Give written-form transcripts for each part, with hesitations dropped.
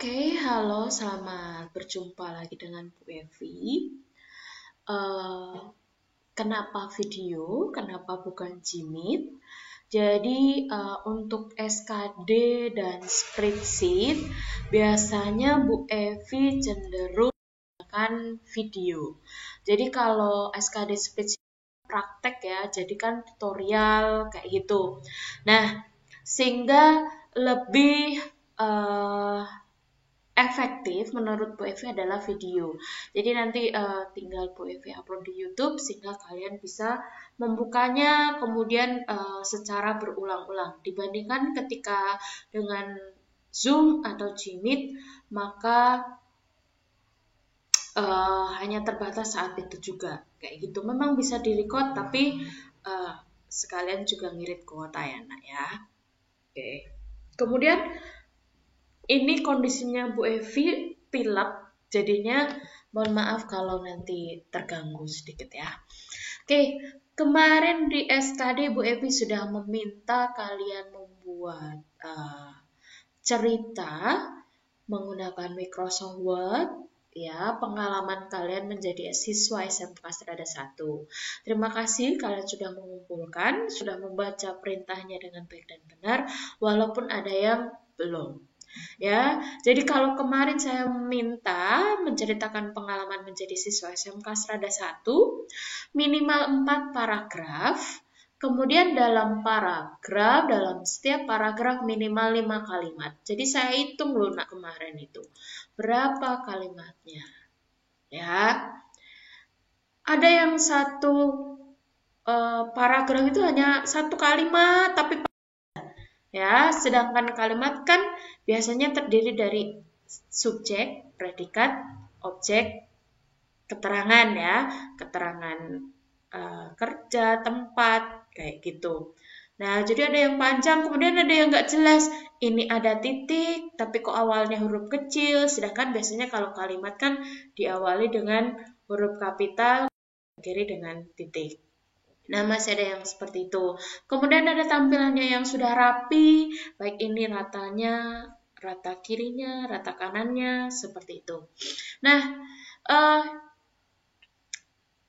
Halo, selamat berjumpa lagi dengan Bu Evi. Eh, Kenapa video? Kenapa bukan Jimit? Jadi untuk SKD dan spreadsheet biasanya Bu Evi cenderung menggunakan video. Jadi kalau SKD spreadsheet praktek ya, jadi kan tutorial kayak gitu. Nah, sehingga lebih eh, efektif menurut Bu Evi adalah video. Jadi nanti tinggal Bu Evi upload di YouTube sehingga kalian bisa membukanya kemudian secara berulang-ulang. Dibandingkan ketika dengan Zoom atau Jimit, maka hanya terbatas saat itu juga. Kayak gitu. Memang bisa direcord tapi sekalian juga ngirit kuota ya, Nak ya. Oke. Kemudian ini kondisinya Bu Evi pilek, jadinya mohon maaf kalau nanti terganggu sedikit ya. Oke, kemarin di SKD Bu Evi sudah meminta kalian membuat cerita menggunakan Microsoft Word, ya, pengalaman kalian menjadi siswa SMK Strada 1. Terima kasih kalian sudah mengumpulkan, sudah membaca perintahnya dengan baik dan benar, walaupun ada yang belum. Ya, jadi kalau kemarin saya minta menceritakan pengalaman menjadi siswa SMK Strada 1, minimal 4 paragraf, kemudian dalam setiap paragraf minimal 5 kalimat. Jadi saya hitung loh nak kemarin itu, berapa kalimatnya. Ya, ada yang satu paragraf itu hanya 1 kalimat, tapi ya, sedangkan kalimat kan biasanya terdiri dari subjek, predikat, objek, keterangan ya, keterangan kerja, tempat, kayak gitu. Nah, jadi ada yang panjang, kemudian ada yang nggak jelas. Ini ada titik, tapi kok awalnya huruf kecil, sedangkan biasanya kalau kalimat kan diawali dengan huruf kapital, akhiri dengan titik. Nah, masih ada yang seperti itu. Kemudian ada tampilannya yang sudah rapi, baik ini ratanya, rata kirinya, rata kanannya, seperti itu. Nah,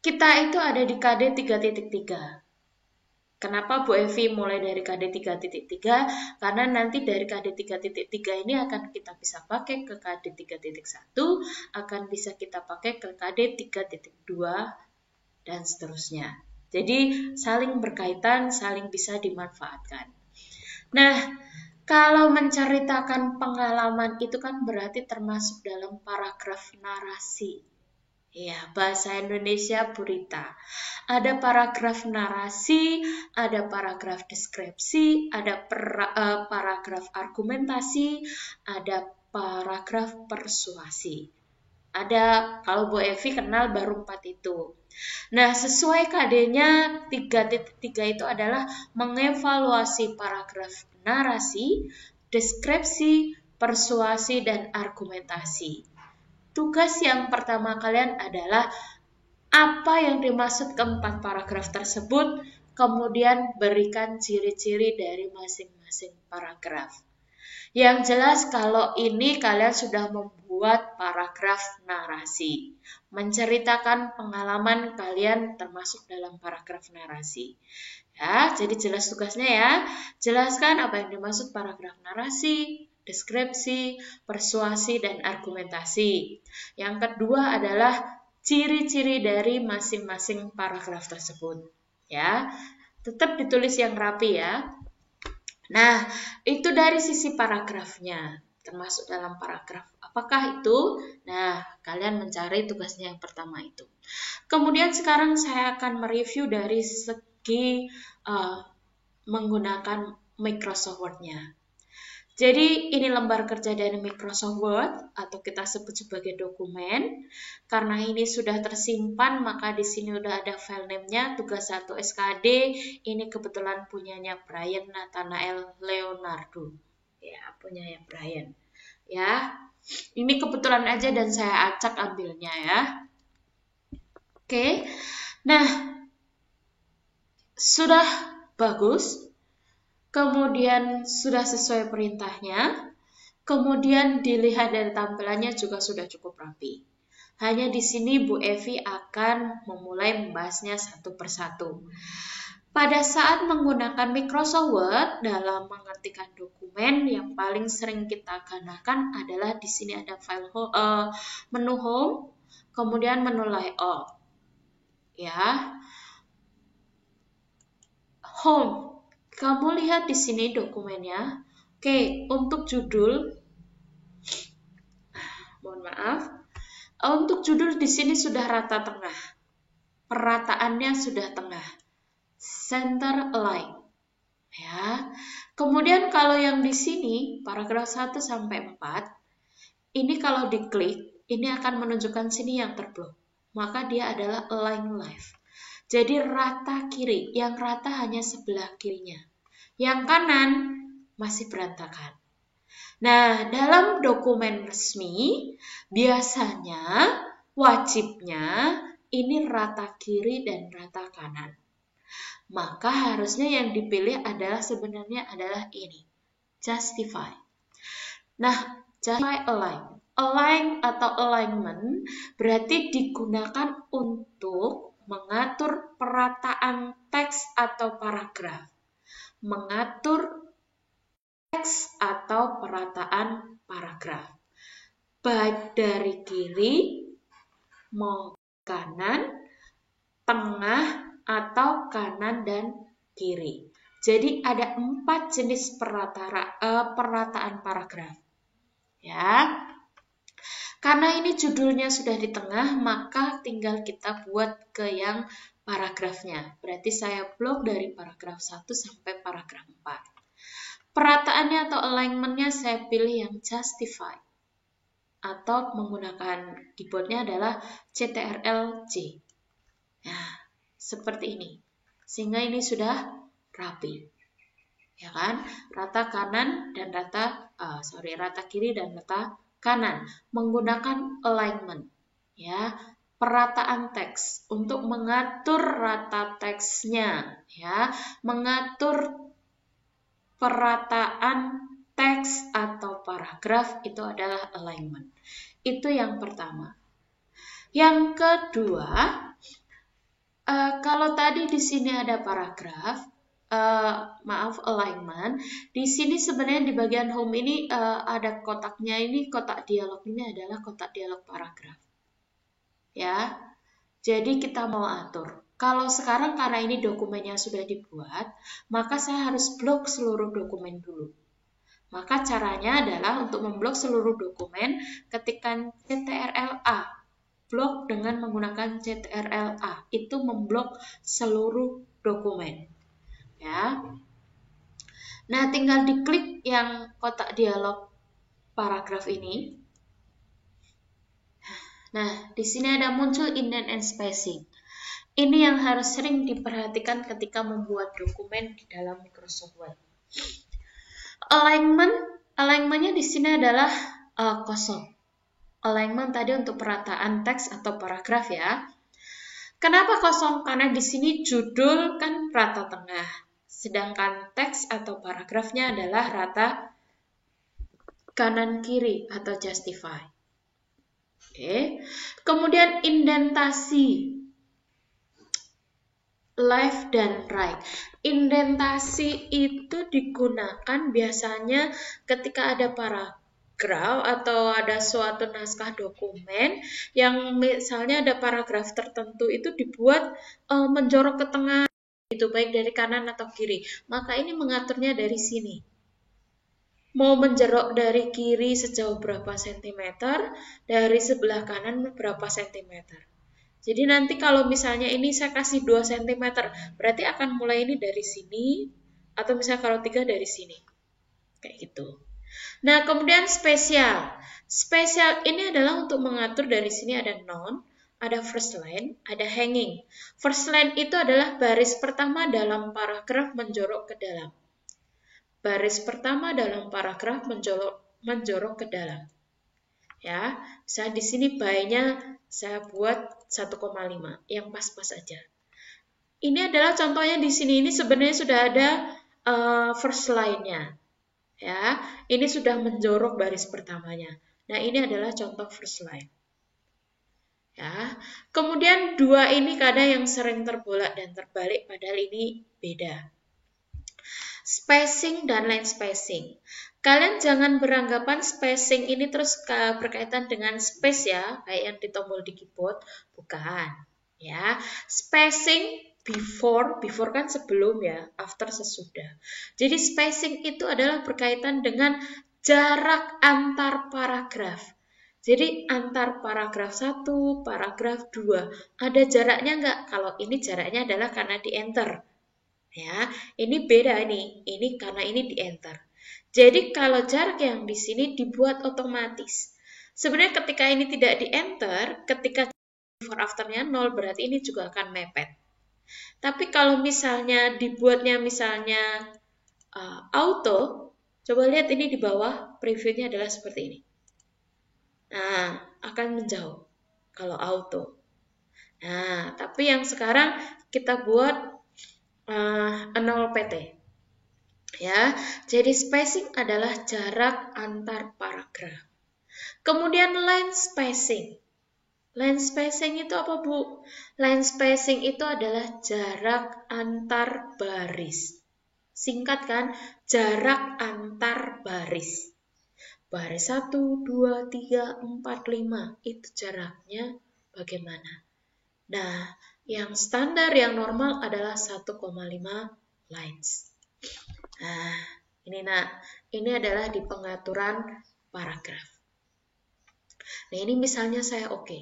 kita itu ada di KD 3.3. Kenapa Bu Evi mulai dari KD 3.3? Karena nanti dari KD 3.3 ini akan kita bisa pakai ke KD 3.1, akan bisa kita pakai ke KD 3.2, dan seterusnya. Jadi saling berkaitan, saling bisa dimanfaatkan. Nah, kalau menceritakan pengalaman itu kan berarti termasuk dalam paragraf narasi. Ya, bahasa Indonesia Burita. Ada paragraf narasi, ada paragraf deskripsi, ada paragraf argumentasi, ada paragraf persuasi. Ada, kalau Bu Evi kenal baru 4 itu. Nah, sesuai KD-nya 3.3 itu adalah mengevaluasi paragraf narasi, deskripsi, persuasi, dan argumentasi. Tugas yang pertama kalian adalah apa yang dimaksud keempat paragraf tersebut, kemudian berikan ciri-ciri dari masing-masing paragraf. Yang jelas kalau ini kalian sudah membuat paragraf narasi, menceritakan pengalaman kalian termasuk dalam paragraf narasi. Ya, jadi jelas tugasnya ya. Jelaskan apa yang dimaksud paragraf narasi, deskripsi, persuasi, dan argumentasi. Yang kedua adalah ciri-ciri dari masing-masing paragraf tersebut. Ya, tetap ditulis yang rapi ya. Nah, itu dari sisi paragrafnya, termasuk dalam paragraf. Apakah itu? Nah, kalian mencari tugasnya yang pertama itu. Kemudian sekarang saya akan mereview dari segi menggunakan Microsoft Word-nya. Jadi ini lembar kerja dari Microsoft Word atau kita sebut sebagai dokumen. Karena ini sudah tersimpan maka di sini udah ada file name-nya tugas 1 SKD. Ini kebetulan punyanya Brian Nathanael Leonardo. Ya, punyanya Brian. Ya. Ini kebetulan aja dan saya acak ambilnya ya. Oke. Nah, sudah bagus. Kemudian sudah sesuai perintahnya. Kemudian dilihat dari tampilannya juga sudah cukup rapi. Hanya di sini Bu Evi akan memulai membahasnya satu persatu. Pada saat menggunakan Microsoft Word dalam mengetikkan dokumen, yang paling sering kita gunakan adalah di sini ada menu Home, kemudian menu Layout. Ya, Home. Kamu lihat di sini dokumennya. Oke, untuk judul, mohon maaf. Untuk judul di sini sudah rata tengah. Perataannya sudah tengah. Center align. Ya. Kemudian kalau yang di sini paragraf 1 sampai 4, ini kalau diklik, ini akan menunjukkan sini yang terblok. Maka dia adalah align left. Jadi rata kiri, yang rata hanya sebelah kirinya. Yang kanan masih berantakan. Nah, dalam dokumen resmi, biasanya wajibnya ini rata kiri dan rata kanan. Maka harusnya yang dipilih sebenarnya adalah ini, justify. Nah, justify align. Align atau alignment berarti digunakan untuk mengatur perataan teks atau paragraf. Mengatur teks atau perataan paragraf. Baik dari kiri mau kanan, tengah, atau kanan dan kiri. Jadi ada 4 jenis perataan paragraf. Ya. Karena ini judulnya sudah di tengah, maka tinggal kita buat ke yang paragrafnya. Berarti saya blok dari paragraf 1 sampai paragraf 4. Perataannya atau alignment-nya saya pilih yang justify. Atau menggunakan keyboardnya adalah CTRL-J. Nah, seperti ini. Sehingga ini sudah rapi. Ya kan? Rata kanan dan rata kiri dan rata kanan menggunakan alignment. Ya, perataan teks untuk mengatur rata teksnya, ya, mengatur perataan teks atau paragraf itu adalah alignment. Itu yang pertama. Yang kedua, kalau tadi di sini ada paragraf, alignment. Di sini sebenarnya di bagian home ini ada kotaknya, ini kotak dialog ini adalah kotak dialog paragraf. Ya, jadi kita mau atur. Kalau sekarang karena ini dokumennya sudah dibuat, maka saya harus blok seluruh dokumen dulu. Maka caranya adalah untuk memblok seluruh dokumen, ketikkan CTRL-A. Blok dengan menggunakan CTRL-A. Itu memblok seluruh dokumen. Ya. Nah, tinggal diklik yang kotak dialog paragraf ini. Nah, di sini ada muncul indent and spacing. Ini yang harus sering diperhatikan ketika membuat dokumen di dalam Microsoft Word. Alignment-nya di sini adalah kosong. Alignment tadi untuk perataan teks atau paragraf ya. Kenapa kosong? Karena di sini judul kan rata tengah. Sedangkan teks atau paragrafnya adalah rata kanan kiri atau justify. Oke. Kemudian indentasi left dan right. Indentasi itu digunakan biasanya ketika ada paragraf atau ada suatu naskah dokumen yang misalnya ada paragraf tertentu itu dibuat menjorok ke tengah, itu baik dari kanan atau kiri. Maka ini mengaturnya dari sini. Mau menjorok dari kiri sejauh berapa sentimeter, dari sebelah kanan berapa sentimeter. Jadi nanti kalau misalnya ini saya kasih 2 cm, berarti akan mulai ini dari sini, atau misalnya kalau 3 dari sini. Kayak gitu. Nah, kemudian spesial. Spesial ini adalah untuk mengatur dari sini ada noun, ada first line, ada hanging. First line itu adalah baris pertama dalam paragraf menjorok ke dalam. Baris pertama dalam paragraf menjorok ke dalam. Ya, saya di sini by-nya saya buat 1,5 yang pas-pas aja. Ini adalah contohnya di sini, ini sebenarnya sudah ada first line-nya. Ya, ini sudah menjorok baris pertamanya. Nah, ini adalah contoh first line. Ya, kemudian dua ini kadang yang sering terbolak dan terbalik, padahal ini beda. Spacing dan line spacing. Kalian jangan beranggapan spacing ini terus berkaitan dengan space ya, kayak yang di tombol di keyboard, bukan. Ya, spacing before kan sebelum ya, after sesudah. Jadi spacing itu adalah berkaitan dengan jarak antar paragraf. Jadi antar paragraf 1, paragraf 2, ada jaraknya enggak? Kalau ini jaraknya adalah karena di enter. Ya, ini beda nih. Ini karena ini di enter. Jadi kalau jarak yang di sini dibuat otomatis. Sebenarnya ketika ini tidak di enter, ketika before afternya 0 berarti ini juga akan mepet. Tapi kalau misalnya dibuatnya misalnya auto, coba lihat ini di bawah previewnya adalah seperti ini. Nah, akan menjauh kalau auto. Nah, tapi yang sekarang kita buat 0 PT. Ya, jadi spacing adalah jarak antar paragraf. Kemudian line spacing. Line spacing itu apa, Bu? Line spacing itu adalah jarak antar baris. Singkat kan? Jarak antar baris. Baris 1, 2, 3, 4, 5. Itu jaraknya bagaimana? Nah, yang standar, yang normal adalah 1,5 lines. Nah, ini adalah di pengaturan paragraf. Nah, ini misalnya saya oke.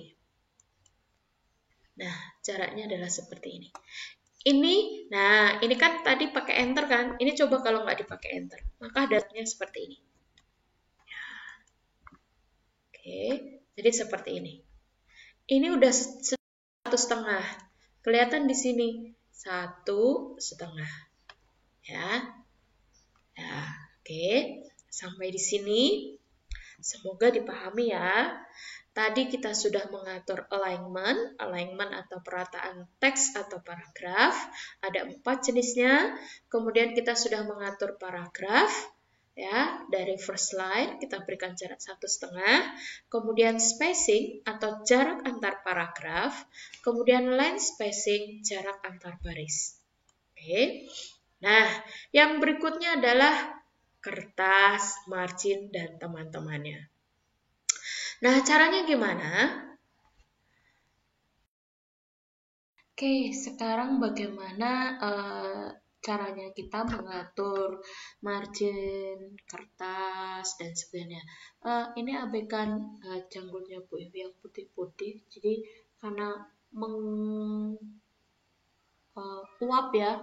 Nah, jaraknya adalah seperti ini. Ini kan tadi pakai enter kan? Ini coba kalau nggak dipakai enter, maka datanya seperti ini. Oke, jadi seperti ini. Ini udah 1,5. Kelihatan di sini 1,5. Ya. Nah, oke. Sampai di sini. Semoga dipahami ya. Tadi kita sudah mengatur alignment atau perataan teks atau paragraf. Ada 4 jenisnya. Kemudian kita sudah mengatur paragraf. Ya, dari first line kita berikan jarak 1,5. Kemudian spacing atau jarak antar paragraf. Kemudian line spacing, jarak antar baris. Oke. Nah, yang berikutnya adalah kertas, margin, dan teman-temannya. Nah, caranya gimana? Oke, sekarang bagaimana caranya kita mengatur margin, kertas, dan sebagainya. Ini abaikan janggulnya Bu Evi yang putih-putih. Jadi, karena uap ya,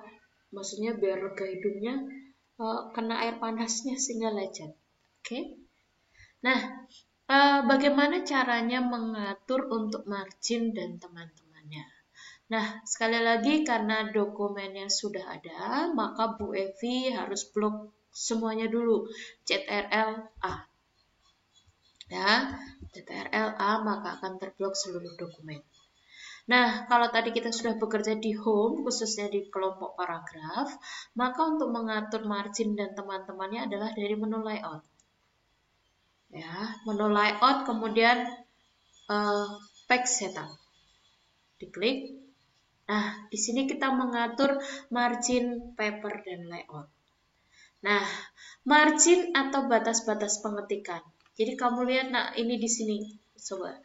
maksudnya biar lega hidungnya, kena air panasnya sehingga lecet. Oke. Nah, bagaimana caranya mengatur untuk margin dan teman-temannya? Nah, sekali lagi karena dokumennya sudah ada, maka Bu Evi harus blok semuanya dulu. CTRL A. Ya, CTRL A maka akan terblok seluruh dokumen. Nah, kalau tadi kita sudah bekerja di home, khususnya di kelompok paragraf, maka untuk mengatur margin dan teman-temannya adalah dari menu layout. Ya, menu layout, kemudian page setup. Diklik. Nah, di sini kita mengatur margin, paper, dan layout. Nah, margin atau batas-batas pengetikan. Jadi kamu lihat, nah ini di sini, coba.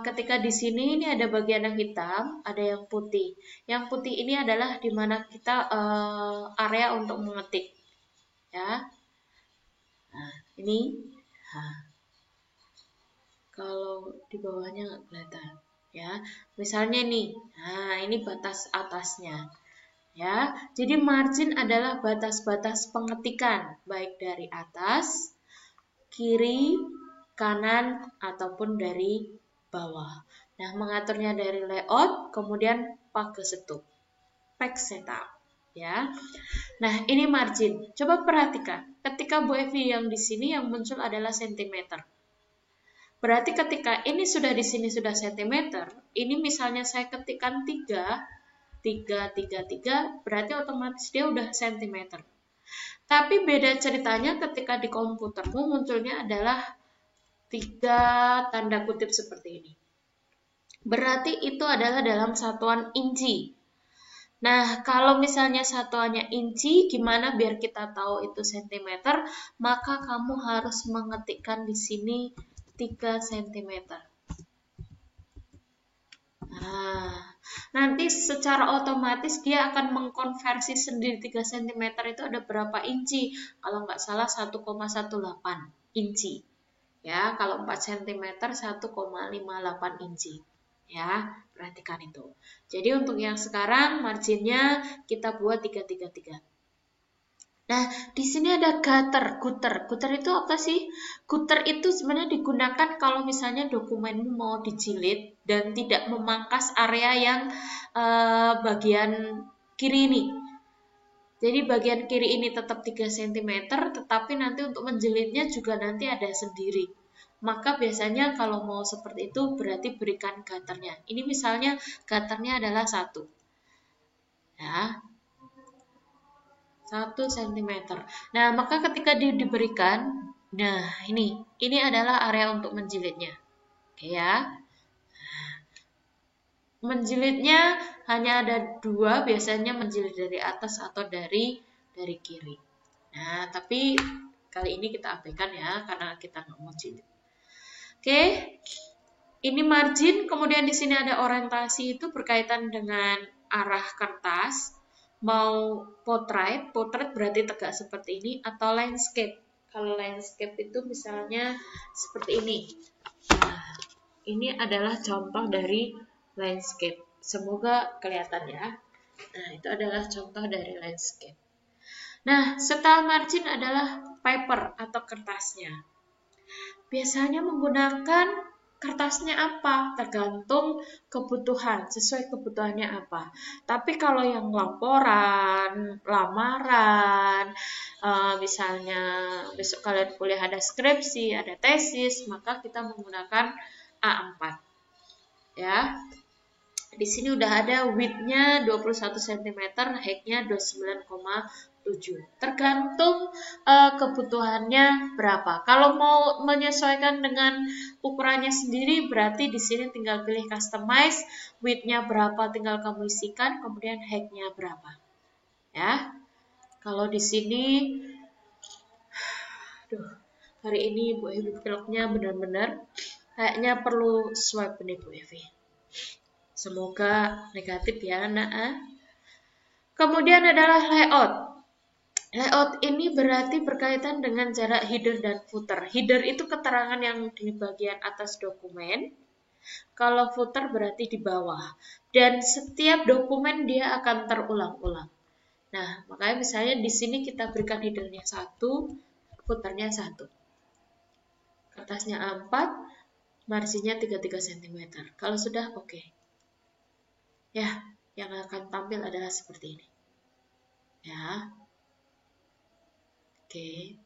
Ketika di sini ini ada bagian yang hitam, ada yang putih. Yang putih ini adalah di mana kita area untuk mengetik, ya. Nah, ini, kalau di bawahnya nggak kelihatan, ya. Misalnya nih, nah ini batas atasnya, ya. Jadi margin adalah batas-batas pengetikan, baik dari atas, kiri, kanan, ataupun dari bawah. Nah, mengaturnya dari layout, kemudian pakai setup, page setup, ya. Nah, ini margin. Coba perhatikan, ketika Bu Evi yang di sini yang muncul adalah sentimeter. Berarti ketika ini sudah di sini sudah sentimeter, ini misalnya saya ketikkan 3, berarti otomatis dia udah sentimeter. Tapi beda ceritanya ketika di komputermu munculnya adalah 3 tanda kutip seperti ini. Berarti itu adalah dalam satuan inci. Nah, kalau misalnya satuannya inci, gimana biar kita tahu itu sentimeter? Maka kamu harus mengetikkan di sini 3 cm. Nah, nanti secara otomatis dia akan mengkonversi sendiri 3 cm itu ada berapa inci. Kalau nggak salah 1,18 inci. Ya, kalau 4 cm 1,58 inci. Ya, perhatikan itu. Jadi untuk yang sekarang marginnya kita buat 333. Nah, di sini ada gutter. Gutter itu apa sih? Gutter itu sebenarnya digunakan kalau misalnya dokumenmu mau dijilid dan tidak memangkas area yang bagian kiri ini. Jadi bagian kiri ini tetap 3 cm, tetapi nanti untuk menjilidnya juga nanti ada sendiri. Maka biasanya kalau mau seperti itu berarti berikan gutternya. Ini misalnya gutternya adalah 1. Ya. 1 cm. Nah, maka ketika diberikan, nah ini adalah area untuk menjilidnya. Oke ya. Menjilidnya hanya ada 2, biasanya menjilid dari atas atau dari kiri. Nah, tapi kali ini kita abaikan ya, karena kita nggak mau jilid. Oke, ini margin, kemudian di sini ada orientasi, itu berkaitan dengan arah kertas. Mau portrait berarti tegak seperti ini, atau landscape. Kalau landscape itu misalnya seperti ini. Nah, ini adalah contoh dari landscape. Semoga kelihatan ya. Nah, itu adalah contoh dari landscape. Nah, setelah margin adalah paper atau kertasnya. Biasanya menggunakan kertasnya apa? Tergantung kebutuhan, sesuai kebutuhannya apa. Tapi kalau yang laporan, lamaran, misalnya besok kalian kuliah ada skripsi, ada tesis, maka kita menggunakan A4. Ya. Di sini udah ada width-nya 21 cm, height-nya 29,7. Tergantung kebutuhannya berapa. Kalau mau menyesuaikan dengan ukurannya sendiri, berarti di sini tinggal pilih customize, width-nya berapa tinggal kamu isikan, kemudian height-nya berapa. Ya. Kalau di sini hari ini Bu Evi vlognya benar-benar kayaknya perlu swipe nih Bu Evi. Semoga negatif ya anak. Kemudian adalah layout. Layout ini berarti berkaitan dengan jarak header dan footer. Header itu keterangan yang di bagian atas dokumen. Kalau footer berarti di bawah. Dan setiap dokumen dia akan terulang-ulang. Nah, makanya misalnya di sini kita berikan headernya 1, footernya 1. Kertasnya A4, marginnya 33 cm. Kalau sudah oke. Ya, yang akan tampil adalah seperti ini. Ya. Oke.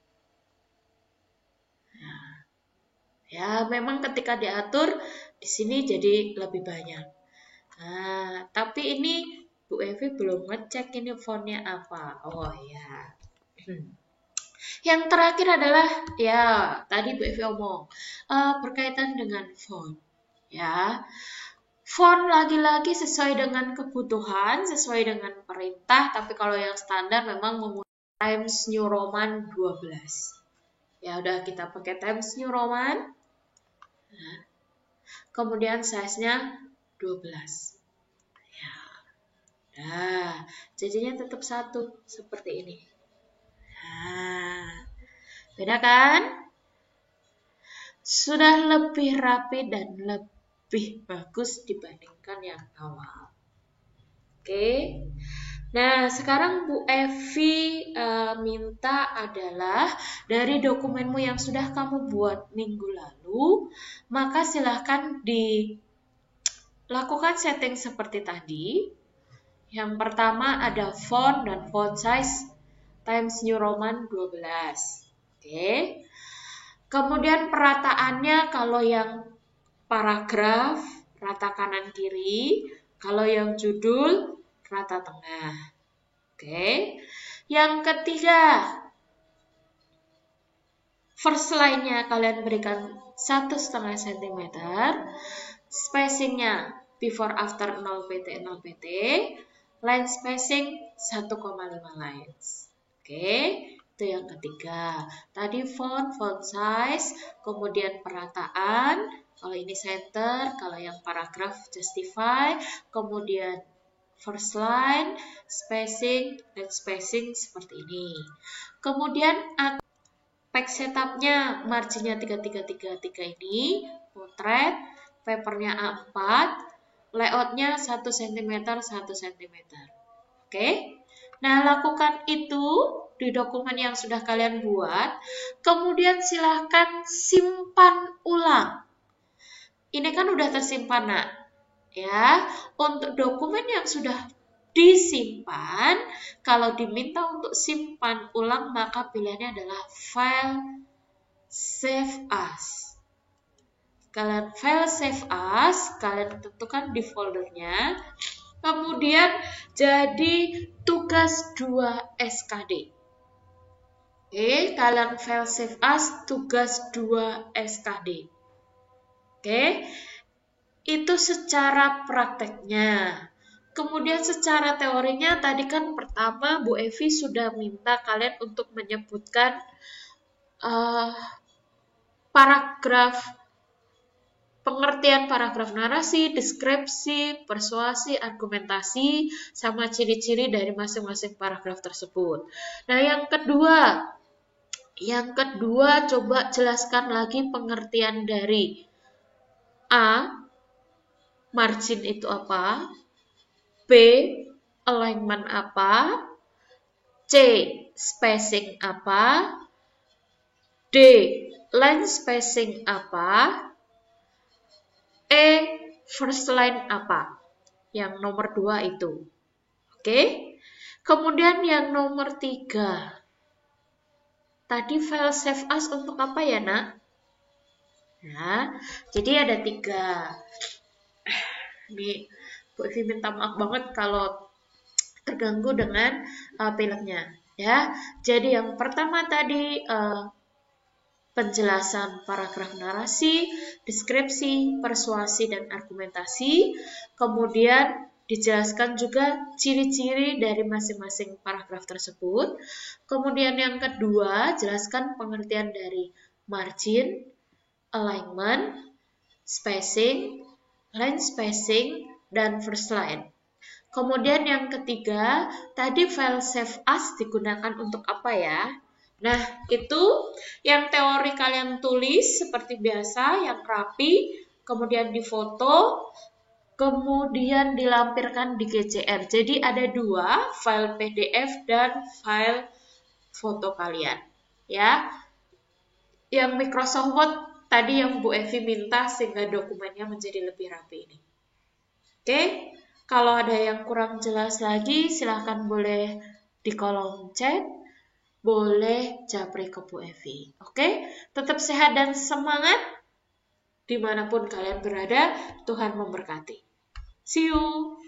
Nah. Ya, memang ketika diatur di sini jadi lebih banyak. Nah, tapi ini Bu Evi belum ngecek ini fontnya apa. Oh ya. Yang terakhir adalah ya, tadi Bu Evi omong berkaitan dengan font. Ya. Font lagi-lagi sesuai dengan kebutuhan, sesuai dengan perintah, tapi kalau yang standar memang menggunakan Times New Roman 12. Ya udah kita pakai Times New Roman. Nah, kemudian size-nya 12. Ya. Nah, jadinya tetap 1 seperti ini. Nah, beda kan? Sudah lebih rapi dan lebih bagus dibandingkan yang awal. Oke. Nah, sekarang Bu Evi minta adalah dari dokumenmu yang sudah kamu buat minggu lalu, maka silahkan dilakukan setting seperti tadi. Yang pertama ada font dan font size Times New Roman 12. Oke. Kemudian perataannya kalau yang paragraf rata kanan kiri, kalau yang judul rata tengah. Oke. Yang ketiga, First line-nya kalian berikan 1,5 cm. Spacing-nya before after 0 pt 0 pt. Line spacing 1,5 lines. Oke, itu yang ketiga. Tadi font size, kemudian perataan, kalau ini center, kalau yang paragraf justify, kemudian first line, spacing, dan spacing seperti ini. Kemudian page setupnya, marginnya 3333 ini, potret, papernya A4, layoutnya 1 cm 1 cm. Oke, nah lakukan itu di dokumen yang sudah kalian buat, kemudian silahkan simpan ulang. Ini kan udah tersimpan, nak. Ya, untuk dokumen yang sudah disimpan, kalau diminta untuk simpan ulang, maka pilihannya adalah file save as. Kalian file save as, kalian tentukan di foldernya, kemudian jadi tugas 2 SKD. Oke, kalian file save as tugas 2 SKD. Oke, itu secara prakteknya. Kemudian secara teorinya tadi kan pertama Bu Evi sudah minta kalian untuk menyebutkan paragraf, pengertian paragraf narasi, deskripsi, persuasi, argumentasi, sama ciri-ciri dari masing-masing paragraf tersebut. Nah, yang kedua coba jelaskan lagi pengertian dari A, margin itu apa, B, alignment apa, C, spacing apa, D, line spacing apa, E, first line apa. Yang nomor 2 itu. Oke. Kemudian yang nomor 3. Tadi file save as untuk apa ya, nak? Ya, jadi ada 3. Ini Bu Evi minta maaf banget kalau terganggu dengan filmnya. Ya, jadi yang pertama tadi penjelasan paragraf narasi, deskripsi, persuasi, dan argumentasi. Kemudian dijelaskan juga ciri-ciri dari masing-masing paragraf tersebut. Kemudian yang kedua, jelaskan pengertian dari margin, alignment, spacing, line spacing, dan first line. Kemudian yang ketiga, tadi file save as digunakan untuk apa ya? Nah, itu yang teori kalian tulis seperti biasa, yang rapi, kemudian difoto, kemudian dilampirkan di GCR. Jadi ada 2, file PDF dan file foto kalian. Ya, yang Microsoft Word tadi yang Bu Evi minta sehingga dokumennya menjadi lebih rapi ini. Oke, kalau ada yang kurang jelas lagi, silahkan boleh di kolom chat. Boleh japri ke Bu Evi. Oke, tetap sehat dan semangat dimanapun kalian berada. Tuhan memberkati. See you.